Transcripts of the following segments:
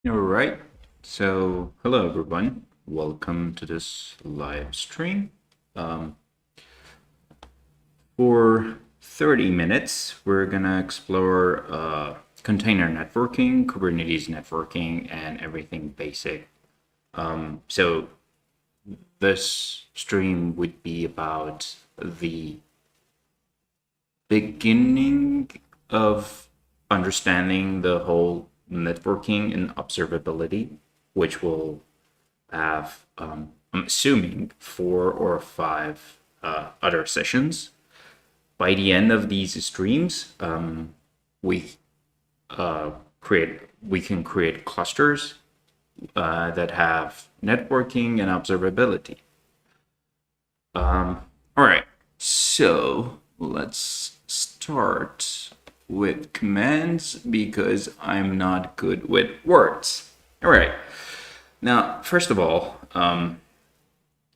All right. So, hello everyone. Welcome to this live stream. Um, for 30 minutes, we're gonna explore container networking, Kubernetes networking, and everything basic. So, this stream would be about the beginning of understanding the whole networking and observability, which will have, I'm assuming, 4 or 5 other sessions. By the end of these streams, we we can create clusters that have networking and observability. All right, so let's start with commands because I'm not good with words. All right. Now, first of all,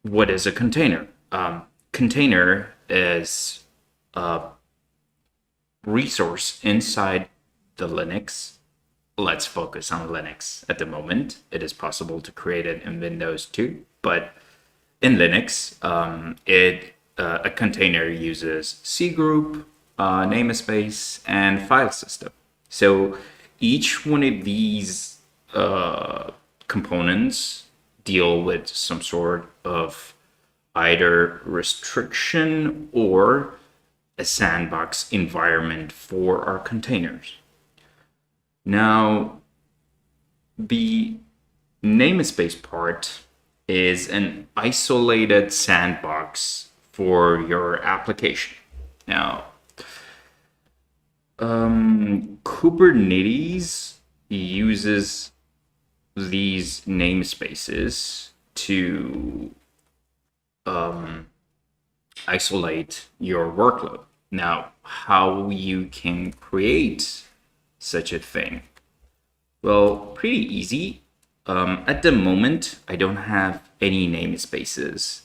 what is a container? Container is a resource inside the Linux. Let's focus on Linux at the moment. It is possible to create it in Windows too, but in Linux, a container uses cgroup, namespace, and file system. So each one of these components deal with some sort of either restriction or a sandbox environment for our containers. Now, the namespace part is an isolated sandbox for your application. Now, Kubernetes uses these namespaces to isolate your workload. Now, how you can create such a thing? Well, pretty easy. At the moment, I don't have any namespaces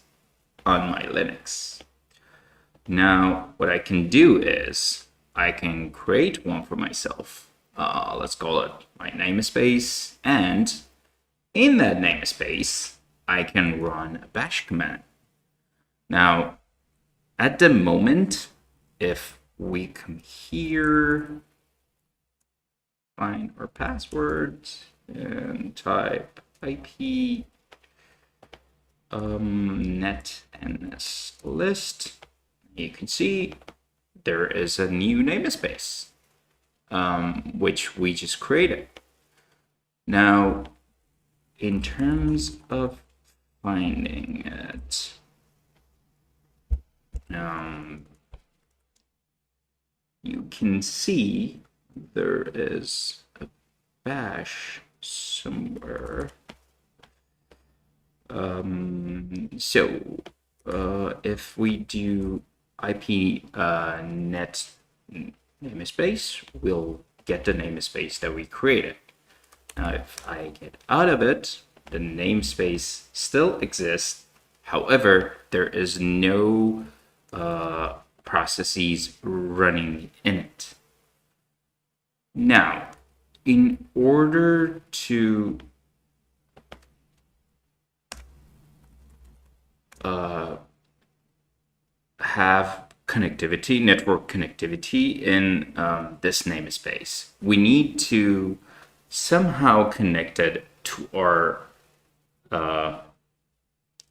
on my Linux. Now, what I can do is I can create one for myself. Let's call it my namespace. And in that namespace, I can run a bash command. Now, at the moment, if we come here, find our passwords, and type IP net ns list, you can see there is a new namespace, which we just created. Now, in terms of finding it, you can see there is a bash somewhere. If we do IP net namespace, we'll get the namespace that we created. Now, if I get out of it, the namespace still exists. However, there is no processes running in it. Now, in order to have connectivity, network connectivity in this namespace, we need to somehow connect it to our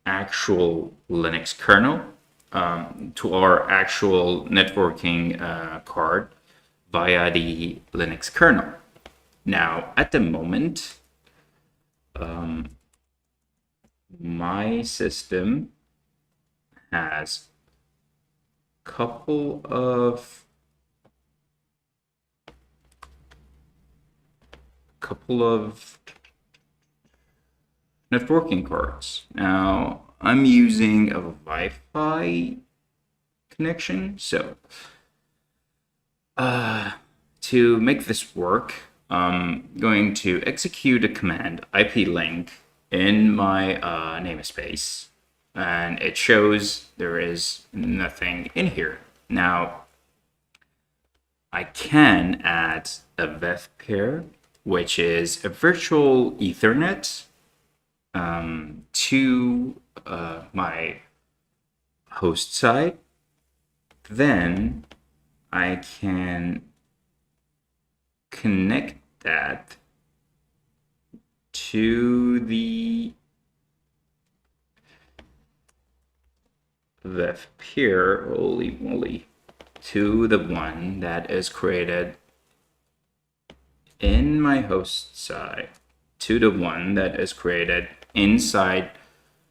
actual Linux kernel, to our actual networking card via the Linux kernel. Now, at the moment, my system has couple of networking cards. Now, I'm using a Wi-Fi connection, so to make this work, I'm going to execute a command ip-link in my namespace, and it shows there is nothing in here. Now, I can add a veth pair which is a virtual Ethernet to my host side. Then I can connect that to the web peer, holy moly, to the one that is created in my host side, to the one that is created inside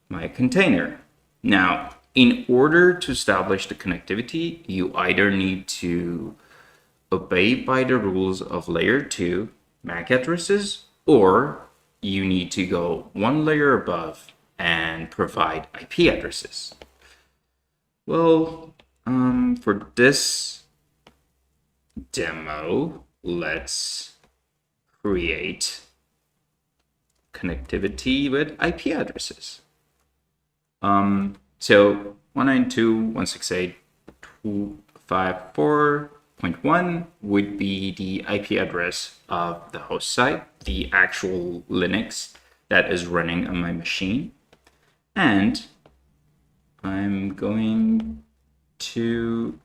my container. Now, in order to establish the connectivity, you either need to obey by the rules of layer 2 MAC addresses, or you need to go one layer above and provide IP addresses. Well, for this demo, let's create connectivity with IP addresses. So 192.168.254.1 would be the IP address of the host site, the actual Linux that is running on my machine. And I'm going to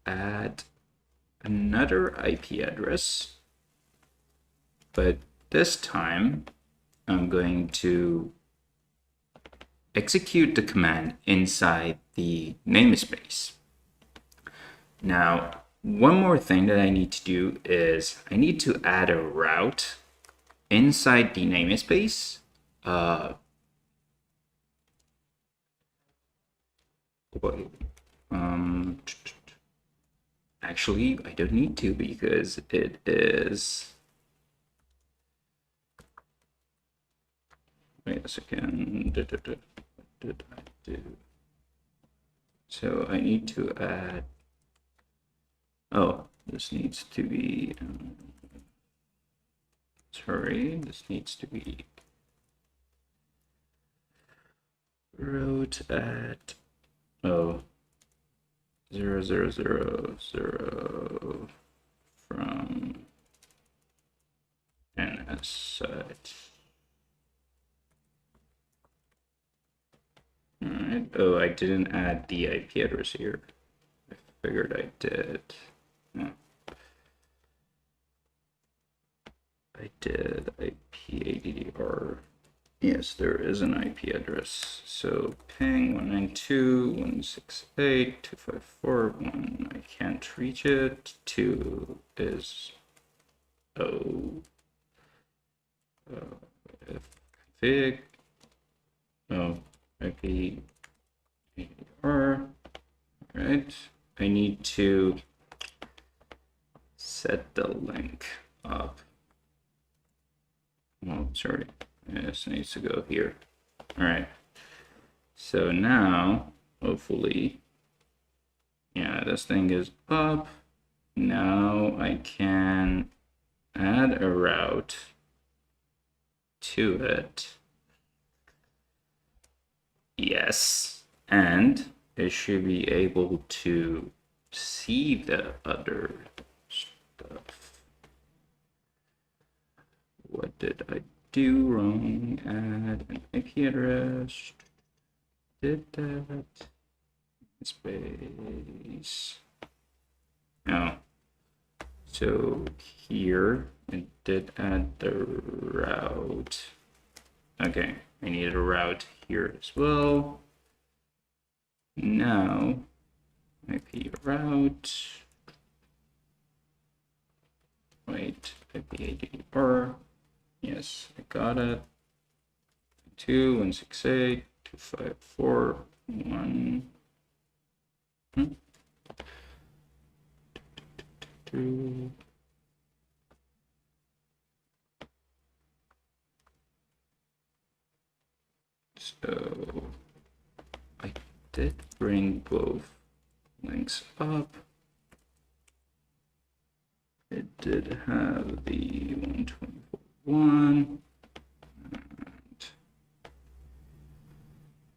add another IP address, but this time I'm going to execute the command inside the namespace. Now, one more thing that I need to do is I need to add a route inside the namespace. Actually, I don't need to because it is. Wait a second. What did I do? So I need to add. Oh, this needs to be. Sorry, this needs to be route at 0.0.0.0 from NS site. All right. Oh, I didn't add the IP address here. I figured I did. No. I did IP-ADDR. Yes, there is an IP address. So ping 192.168.254.1. I can't reach it. 2 is config. IP-ADDR. All right. I need to set the link up. Oh, sorry. This needs to go here. All right. So now, hopefully, yeah, this thing is up. Now I can add a route to it. Yes. And it should be able to see the other stuff. What did I do wrong? Add an IP address. Did that. Space. No. So here it did add the route. Okay, I needed a route here as well. Now IP route. Wait, IP-ADDR. Yes, I got it. 2.168.254.1. So I did bring both links up. It did have the 124.1. And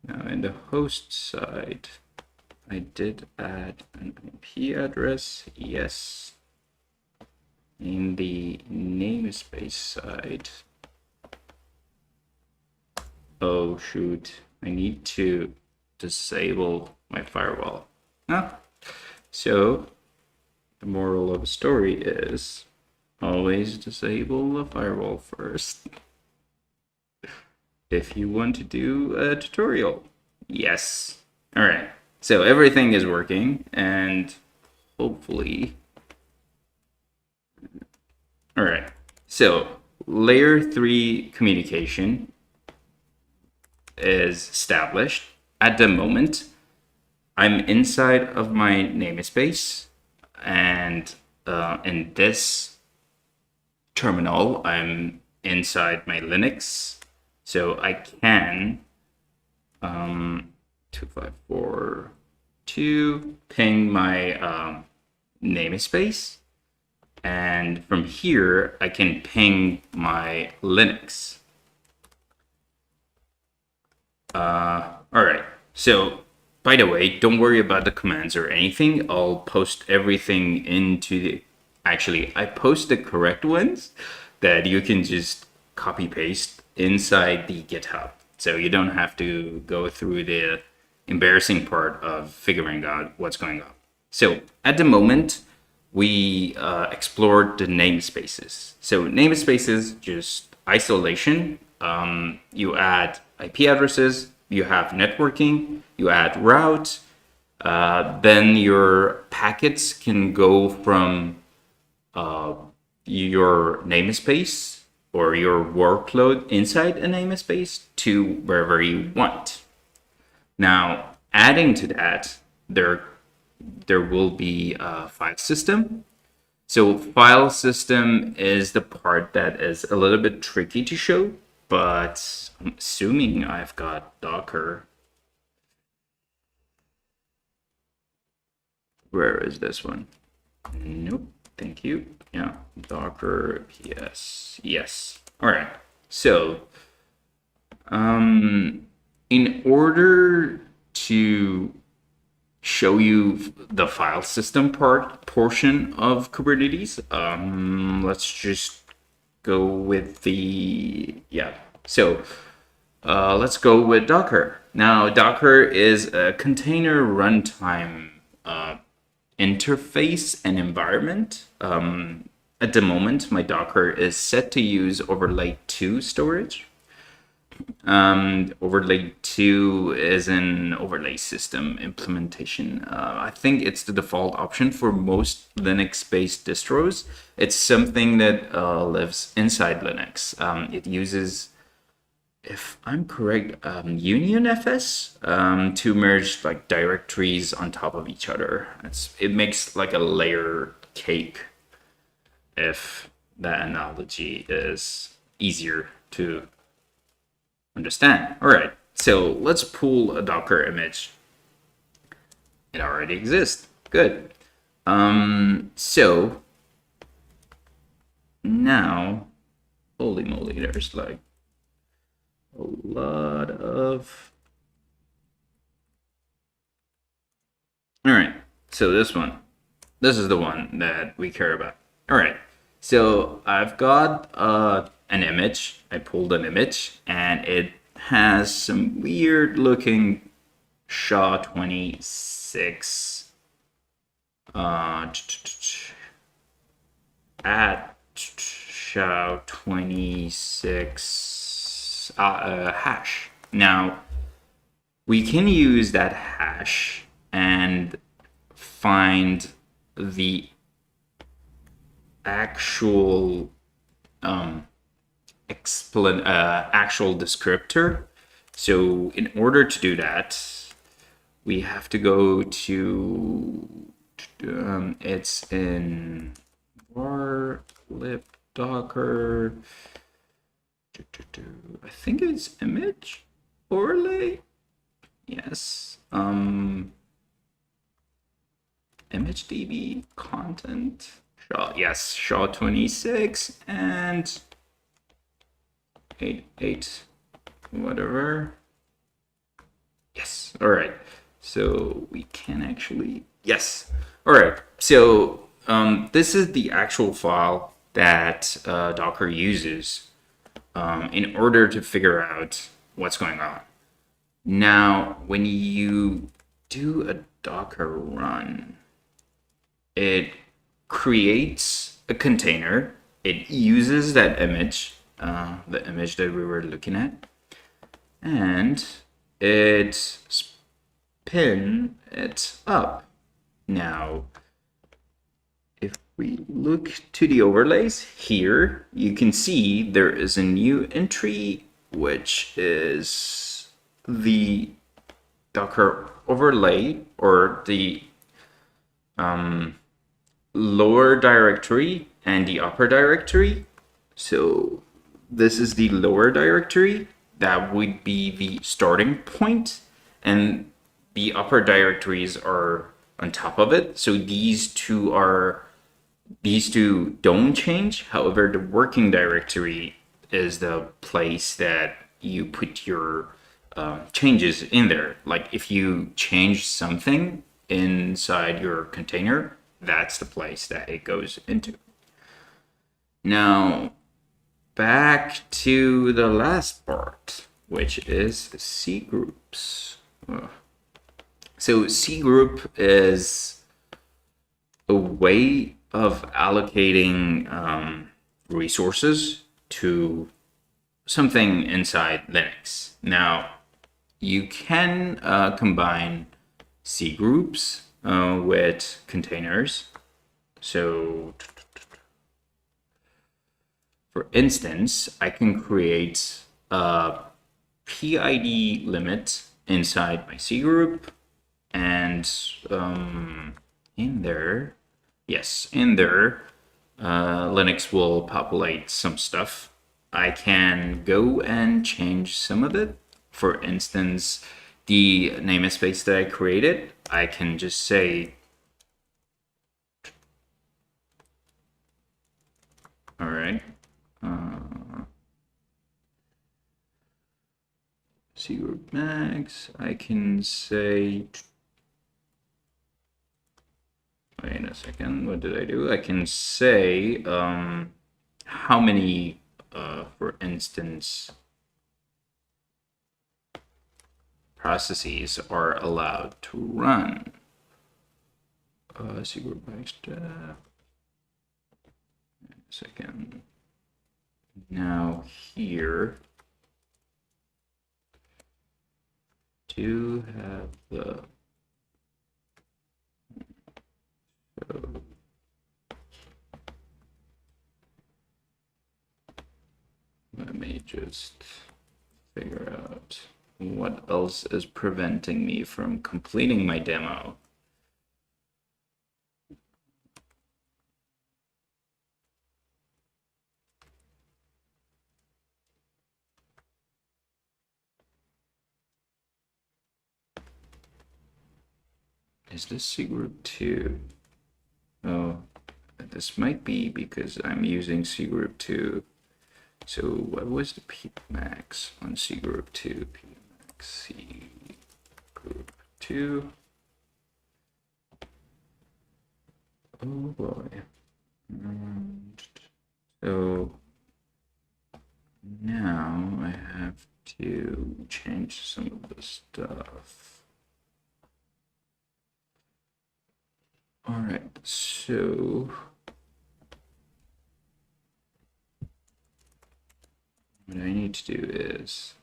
now in the host side, I did add an IP address, yes. In the namespace side. Oh shoot, I need to disable my firewall. Huh? So the moral of the story is always disable the firewall first if you want to do a tutorial. Yes. All right. So everything is working and hopefully. All right. So layer 3 communication is established. At the moment, I'm inside of my namespace, and in this terminal, I'm inside my Linux, so I can 2542 ping my namespace, and from here I can ping my Linux. All right. So, by the way, don't worry about the commands or anything. I'll post everything into the. Actually, I post the correct ones that you can just copy paste inside the GitHub. So you don't have to go through the embarrassing part of figuring out what's going on. So at the moment, we explored the namespaces. So namespaces, just isolation. You add IP addresses, you have networking, you add route, then your packets can go from your namespace or your workload inside a namespace to wherever you want. Now, adding to that, there will be a file system. So file system is the part that is a little bit tricky to show, but I'm assuming I've got Docker. Where is this one? Nope, thank you. Yeah, Docker PS. Yes. All right. So, in order to show you the file system portion of Kubernetes, let's just go with the So let's go with Docker. Now, Docker is a container runtime interface and environment. At the moment, my Docker is set to use overlay 2 storage. Overlay 2 is an overlay system implementation. I think it's the default option for most Linux-based distros. It's something that lives inside Linux. It uses, if I'm correct, UnionFS to merge like directories on top of each other. It makes like a layer cake, if that analogy is easier to understand. All right, so let's pull a Docker image. It already exists. Good. So now, holy moly, there's like a lot of. All right, so this is the one that we care about. All right, so I've got an image. I pulled an image, and it has some weird looking SHA-26 at SHA-26 hash. Now, we can use that hash and find the actual actual descriptor. So in order to do that, we have to go to it's in var lib docker. I think it's image overlay. Yes. Image DB content. Yes, SHA-26 and 88 whatever. Yes. All right. So we can actually, yes. All right. So this is the actual file that Docker uses in order to figure out what's going on. Now, when you do a Docker run, it creates a container. It uses that image, the image that we were looking at, and it spin it up. Now, if we look to the overlays here, you can see there is a new entry, which is the Docker overlay, or the lower directory and the upper directory. So this is the lower directory. That would be the starting point, and the upper directories are on top of it. So these two don't change. However, the working directory is the place that you put your changes in there. Like if you change something inside your container, that's the place that it goes into. Now, back to the last part, which is C groups. So C group is a way of allocating resources to something inside Linux. Now, you can combine C groups with containers. So, for instance, I can create a PID limit inside my C group, and in there, Linux will populate some stuff. I can go and change some of it. For instance, the namespace that I created, I can just say, all right, C group max, I can say, wait a second, what did I do? I can say how many, for instance, processes are allowed to run. C group max, second. Now here, do have the let me just figure out what else is preventing me from completing my demo. Is this C group 2? Oh, this might be because I'm using C group 2. So what was the P max on C group 2? P max C group 2. Oh boy. So now I have to change some of the stuff. All right, so what I need to do is,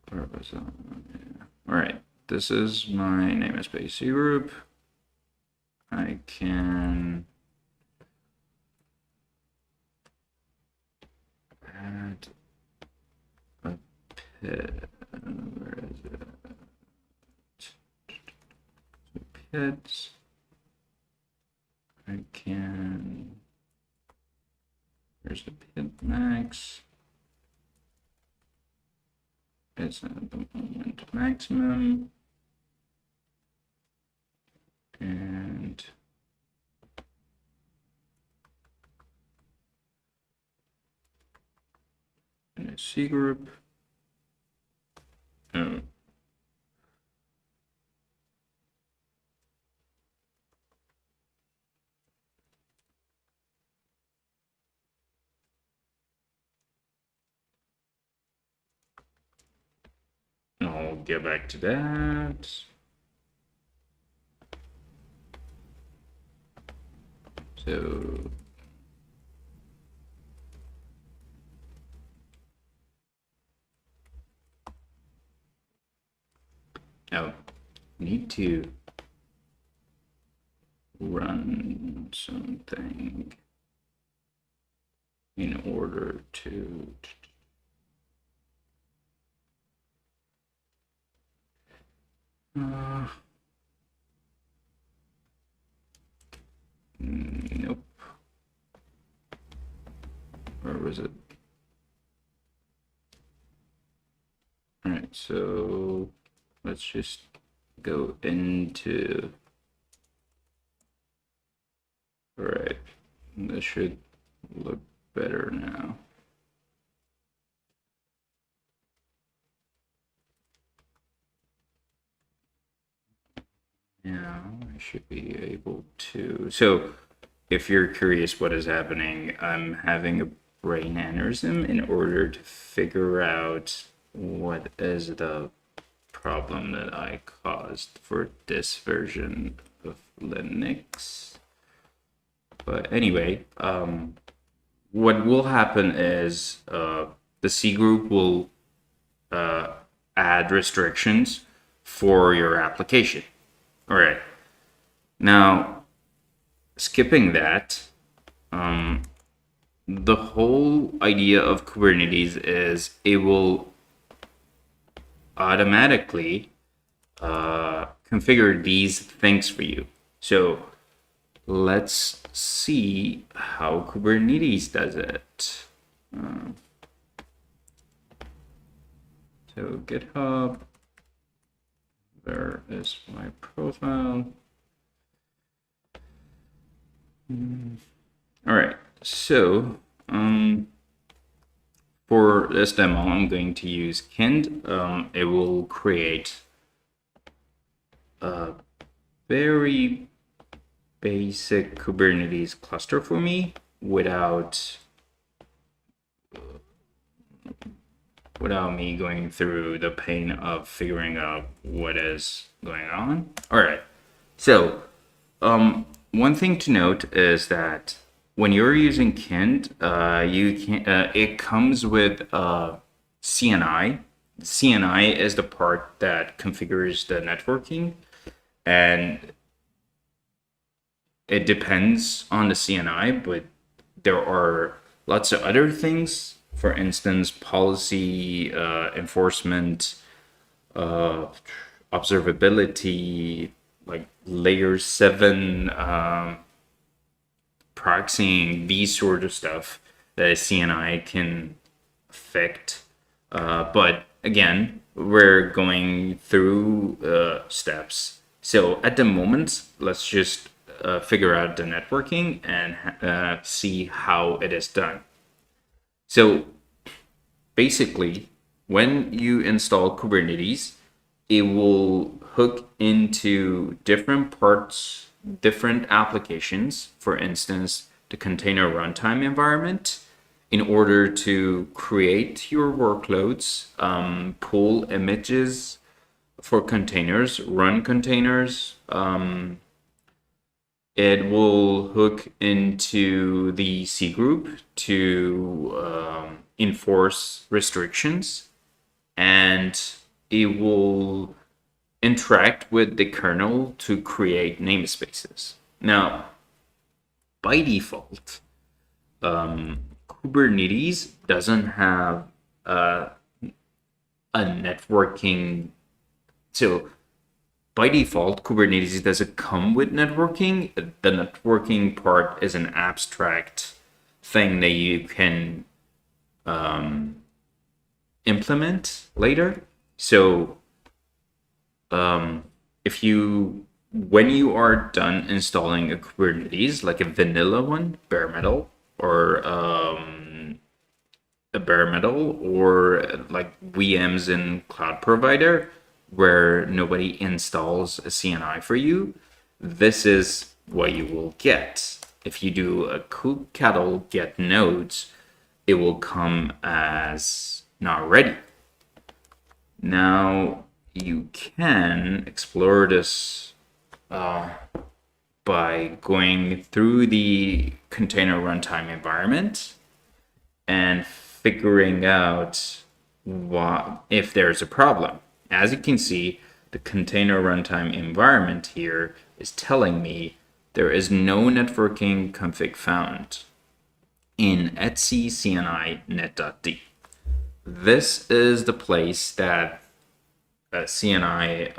where was that? Yeah. All right, this is my namespace C group. I can add a pit. Where is it? Pits. I can. There's the pit max. It's at the moment maximum. And in a C group. Oh, get back to that. So oh, need to run something in order to nope. Where was it? All right, so let's just go into. All right, this should look better now. Now I should be able to. So if you're curious what is happening, I'm having a brain aneurysm in order to figure out what is the problem that I caused for this version of Linux. But anyway, what will happen is the C group will add restrictions for your application. All right. Now, skipping that, the whole idea of Kubernetes is it will automatically configure these things for you. So let's see how Kubernetes does it. So GitHub, there is my profile. All right, so for this demo, I'm going to use Kind. It will create a very basic Kubernetes cluster for me without me going through the pain of figuring out what is going on. All right, so one thing to note is that when you're using Kind, it comes with CNI. CNI is the part that configures the networking, and it depends on the CNI, but there are lots of other things. For instance, policy enforcement, observability, like layer 7 proxying, these sort of stuff that a CNI can affect. But again, we're going through steps. So at the moment, let's just figure out the networking and see how it is done. So basically, when you install Kubernetes, it will hook into different parts, different applications, for instance, the container runtime environment, in order to create your workloads, pull images for containers, run containers. It will hook into the C group to enforce restrictions, and it will interact with the kernel to create namespaces. Now, by default, Kubernetes doesn't have a networking. So by default, Kubernetes doesn't come with networking. The networking part is an abstract thing that you can implement later. So when you are done installing a Kubernetes, like a vanilla one, bare metal, or a bare metal, or like VMs in cloud provider, where nobody installs a CNI for you, this is what you will get. If you do a kubectl get nodes, it will come as not ready. Now, you can explore this by going through the container runtime environment and figuring out if there's a problem. As you can see, the container runtime environment here is telling me there is no networking config found in etc cni net.d. This is the place that CNI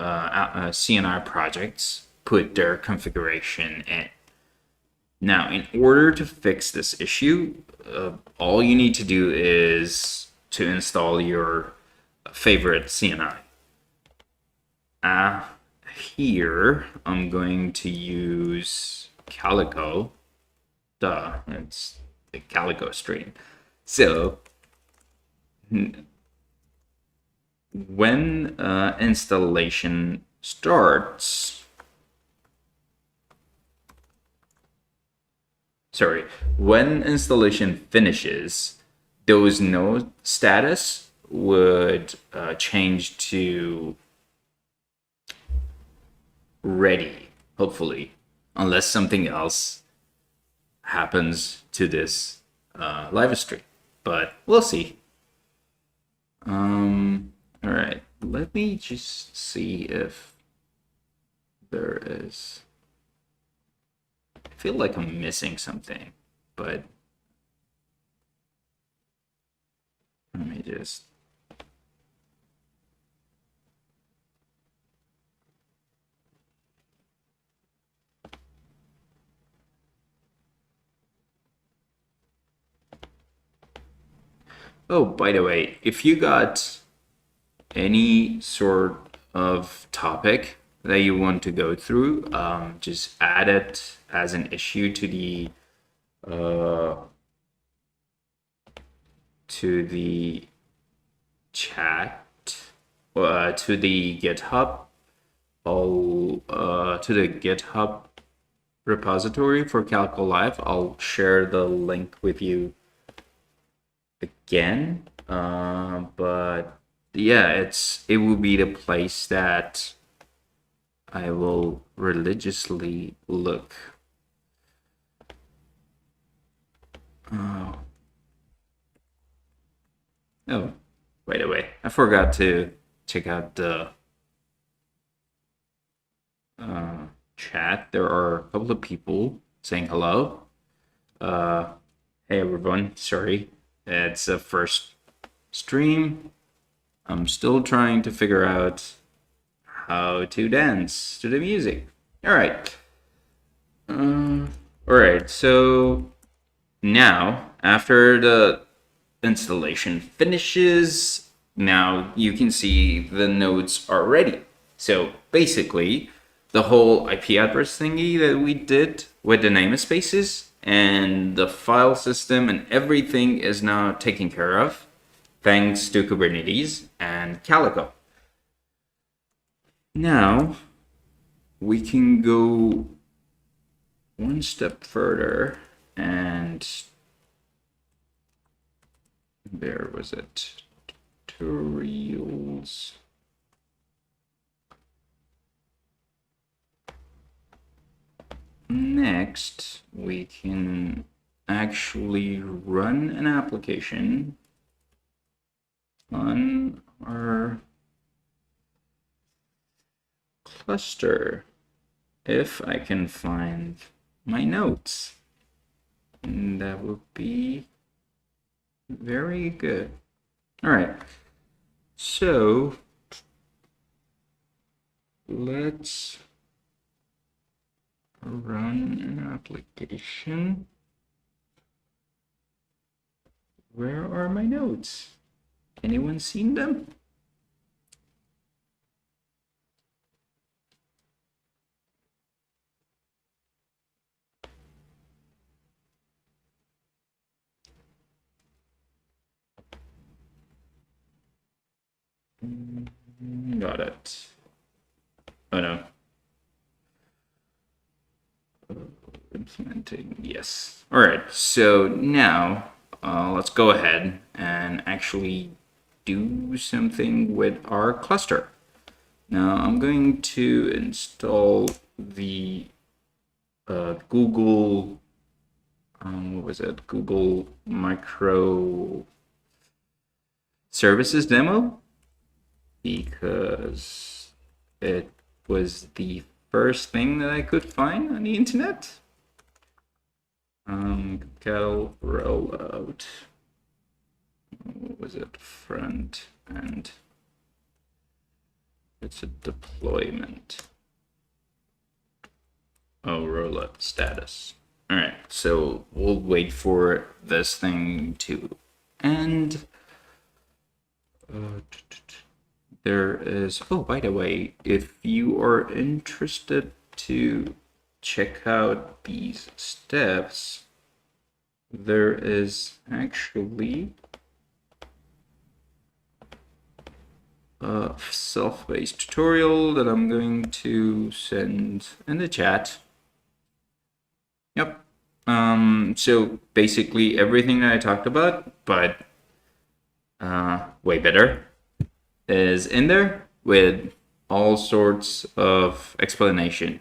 projects put their configuration in. Now, in order to fix this issue, all you need to do is to install your favorite CNI. Here, I'm going to use Calico. Duh, it's the Calico stream. So, when installation starts, when installation finishes, those node status would change to ready, hopefully, unless something else happens to this live stream, but we'll see. All right, let me just see if there is. I feel like I'm missing something, but let me just. Oh, by the way, if you got any sort of topic that you want to go through, just add it as an issue to the chat, to the GitHub, to the GitHub repository for Calico Live. I'll share the link with you again, but yeah, it will be the place that I will religiously look. Oh, by the way, I forgot to check out the chat. There are a couple of people saying hello. Hey everyone, sorry, it's the first stream. I'm still trying to figure out how to dance to the music. All right. All right, so now after the installation finishes, now you can see the nodes are ready. So basically, the whole IP address thingy that we did with the namespaces and the file system and everything is now taken care of thanks to Kubernetes and Calico. Now we can go one step further, and where was it? Tutorials. Next, we can actually run an application on our cluster, if I can find my notes. And that would be very good. All right, so let's run an application. Where are my notes? Anyone seen them? Got it. Oh no. Implementing, yes. All right, so now let's go ahead and actually do something with our cluster. Now I'm going to install the Google, what was it? Google Micro Services demo, because it was the first thing that I could find on the internet. Cattle rollout. What was it? Front end. It's a deployment. Oh, rollout status. All right, so we'll wait for this thing to end. There is, oh, by the way, if you are interested to check out these steps, there is actually a self-paced tutorial that I'm going to send in the chat. Yep. So basically everything that I talked about, but way better, is in there with all sorts of explanation.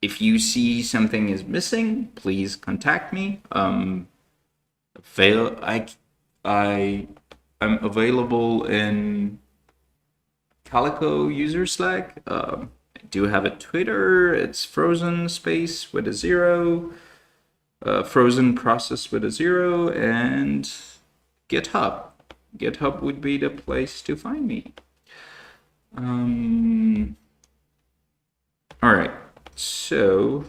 If you see something is missing, please contact me. I'm available in Calico user Slack. I do have a Twitter. It's frozen space with a 0, frozen process with a 0, and GitHub. GitHub would be the place to find me. All right, so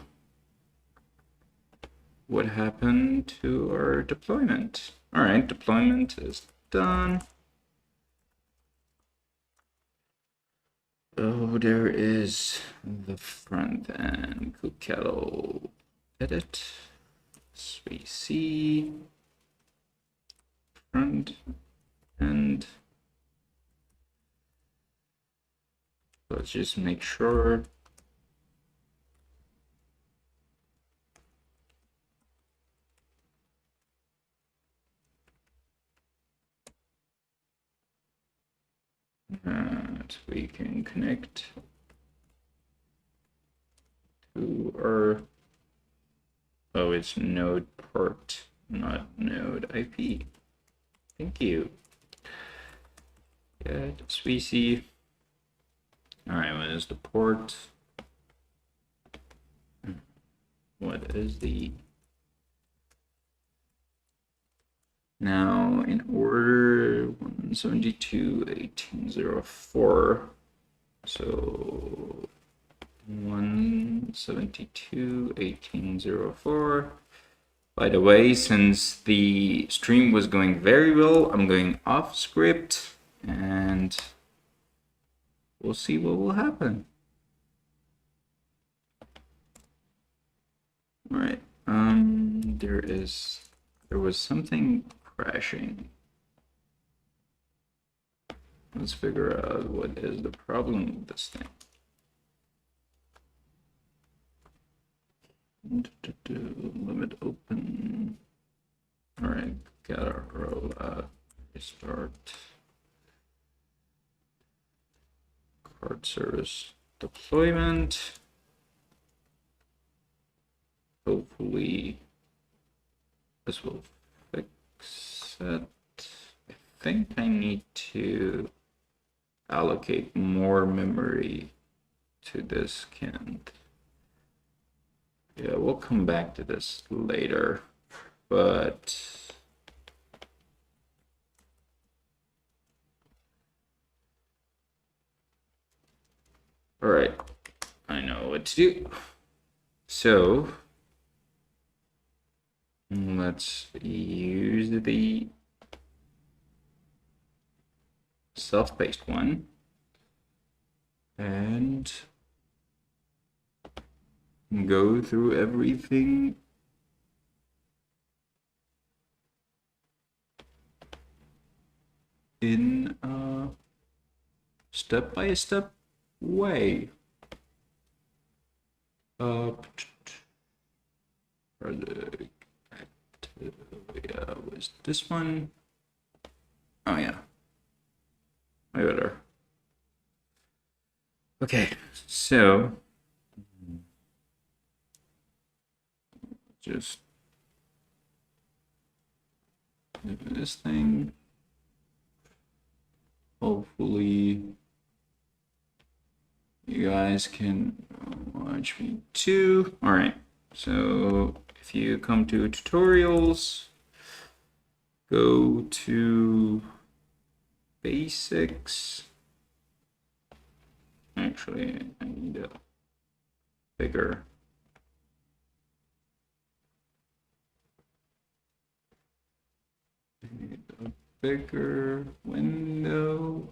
what happened to our deployment? All right, deployment is done. Oh, there is the front end kubectl edit. So we see front end. Let's just make sure. That we can connect to our, oh, it's node port, not node IP. Thank you. Get SVC. All right, what is the port? What is the, now in order 172.18.04, so 172.18.04. By the way, since the stream was going very well, I'm going off script and we'll see what will happen. All right, there was something crashing. Let's figure out what is the problem with this thing. Limit open. All right, gotta roll out, restart. Card service deployment. Hopefully this will fix it. I think I need to allocate more memory to this canned. Yeah, we'll come back to this later, but all right, I know what to do. So let's use the self-paced one and go through everything in a step-by-step way. Project was this one? Oh yeah, way better. Okay, so just do this thing. Hopefully you guys can watch me too. All right, so if you come to tutorials, go to basics. Actually, I need a bigger. A bigger window.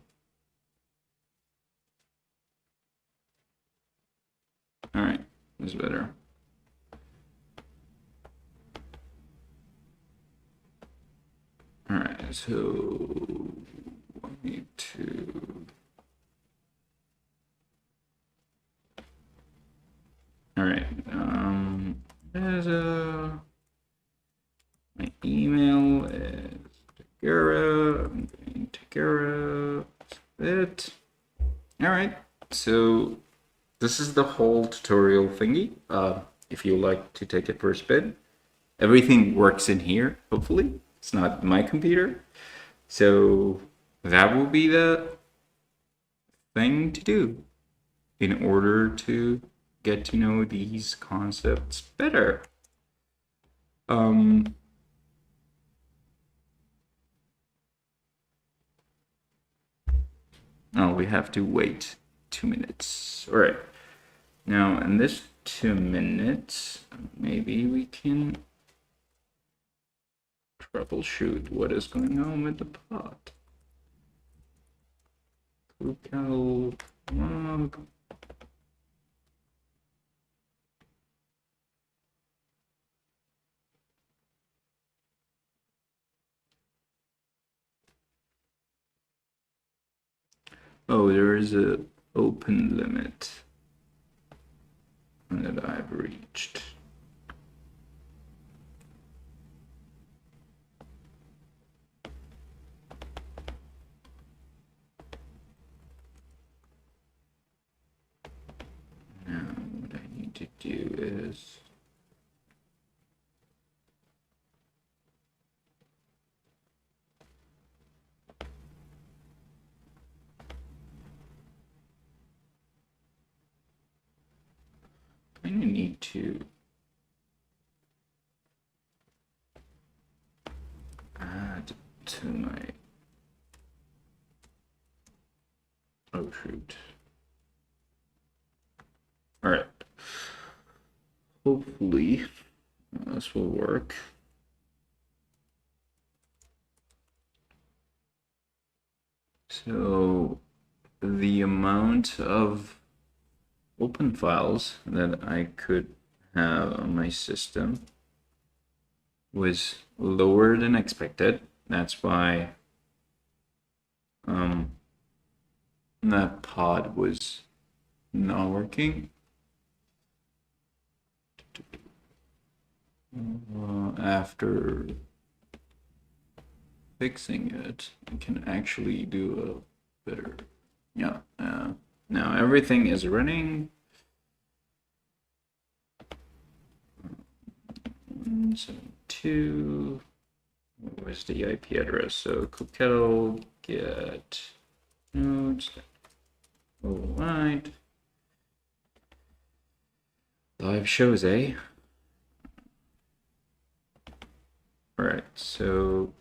All right, that's better. All right, so I need to. All right, there's my email is Tagara. I'm going Tagara. That's it. All right, so this is the whole tutorial thingy. If you like to take it for a spin, everything works in here. Hopefully, it's not my computer. So that will be the thing to do in order to get to know these concepts better. Oh, we have to wait 2 minutes. All right. Now, in this 2 minutes, maybe we can troubleshoot what is going on with the pod. Locale log. Oh, there is a open limit that I've reached. Now, what I need to do is I need to add to my, oh shoot. All right. Hopefully this will work. So the amount of open files that I could have on my system was lower than expected. That's why that pod was not working. After fixing it, I can actually do a better, yeah. Now everything is running. 172. Where's the IP address? So Calico get nodes. All right. Live shows, eh? All right, so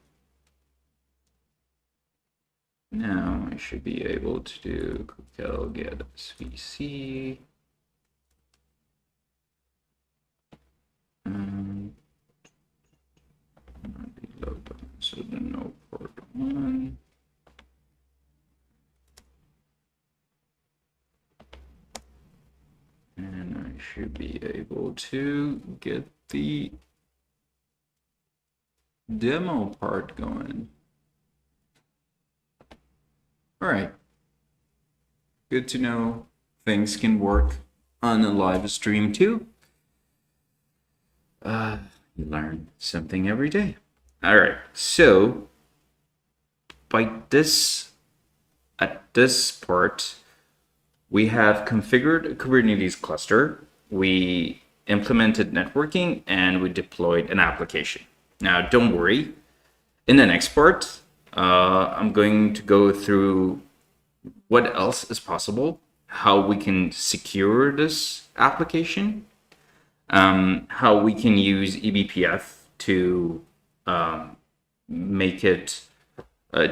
now I should be able to do Calico get SVC. So the no port 1. And I should be able to get the demo part going. All right. Good to know things can work on a live stream too. You learn something every day. All right. So at this part, We have configured a Kubernetes cluster, we implemented networking, and we deployed an application. Now, don't worry. In the next part, I'm going to go through what else is possible, how we can secure this application, how we can use eBPF to make it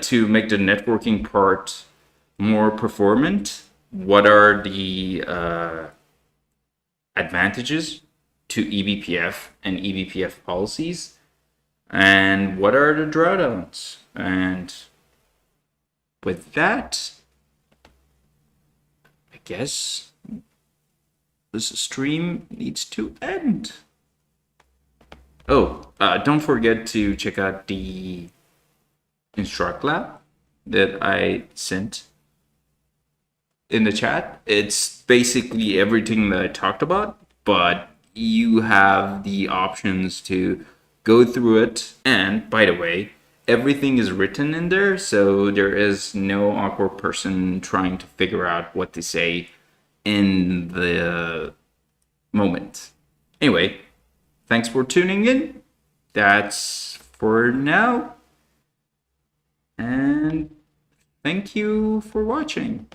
to make the networking part more performant. What are the advantages to eBPF and eBPF policies, and what are the drawdowns? And with that, I guess this stream needs to end. Oh, don't forget to check out the Instruct Lab that I sent in the chat. It's basically everything that I talked about, but you have the options to go through it. And by the way, everything is written in there, so there is no awkward person trying to figure out what to say in the moment. Anyway, thanks for tuning in. That's for now. And thank you for watching.